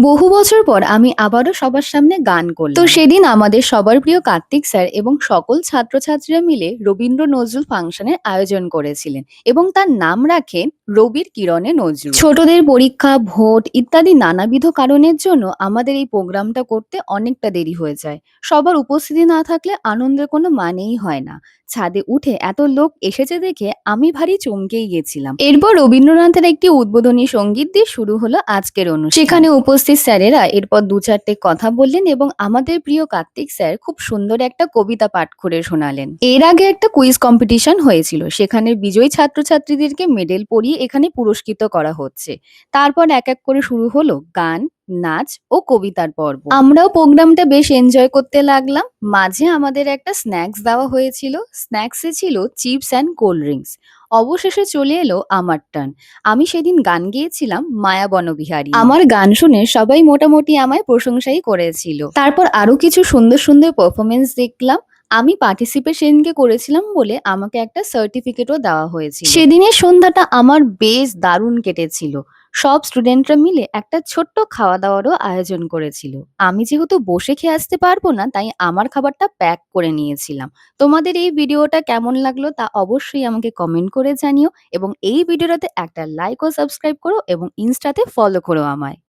বহু বছর পর আমি আবারও সবার সামনে গান করলাম। তো সেদিন আমাদের সবার প্রিয় কার্তিক স্যার এবং সকল ছাত্রছাত্রীরা মিলে রবীন্দ্র নজরুল ফাংশনের আয়োজন করেছিলেন এবং তার নাম রাখেন রবির কিরণে নজরুল। ছোটদের পরীক্ষা, ভোট ইত্যাদি নানাবিধ কারণের জন্য আমাদের এই প্রোগ্রামটা করতে অনেকটা দেরি হয়ে যায়। সবার উপস্থিতি না থাকলে আনন্দের কোনো মানেই হয় না। ছাদে উঠে এত লোক এসেছে দেখে আমি ভারী চমকেই গেছিলাম। এরপর রবীন্দ্রনাথের একটি উদ্বোধনী সঙ্গীত দিয়ে শুরু হলো আজকের অনুষ্ঠান। সেখানে উপস্থিত স্যারেরা এরপর দু চারটে কথা বললেন এবং আমাদের প্রিয় কার্তিক স্যার খুব সুন্দর একটা কবিতা পাঠ করে শোনালেন। এর আগে একটা কুইজ কম্পিটিশন হয়েছিল, সেখানে বিজয়ী ছাত্রছাত্রীদেরকে মেডেল পরিয়ে এখানে পুরস্কৃত করা হচ্ছে। তারপর এক এক করে শুরু হলো গান, নাচ ও কবিতার পর্ব। আমরাও প্রোগ্রামটা বেশ এনজয় করতে লাগলাম। মাঝে আমাদের একটা স্ন্যাক্স দেওয়া হয়েছিল। স্ন্যাক্সে ছিল চিপস অ্যান্ড কোল্ড ড্রিঙ্কস। অবশেষে চলে এলো আমার টার্ন। আমি সেদিন গান গেয়েছিলাম মায়া বনবিহারী। আমার গান শুনে সবাই মোটামুটি আমায় প্রশংসাই করেছিল। তারপর আরো কিছু সুন্দর সুন্দর পারফরমেন্স দেখলাম। আমি পার্টিসিপেট সেদিনকে করেছিলাম বলে আমাকে একটা সার্টিফিকেটও দেওয়া হয়েছিল। সেদিনের সন্ধ্যাটা আমার বেশ দারুণ কেটেছিল। সব স্টুডেন্টরা মিলে একটা ছোট্ট খাওয়া দাওয়ারও আয়োজন করেছিল। আমি যেহেতু বসে খেয়ে আসতে পারবো না, তাই আমার খাবারটা প্যাক করে নিয়েছিলাম। তোমাদের এই ভিডিওটা কেমন লাগলো তা অবশ্যই আমাকে কমেন্ট করে জানিও এবং এই ভিডিওটাতে একটা লাইক ও সাবস্ক্রাইব করো এবং ইনস্টাতে ফলো করো আমায়।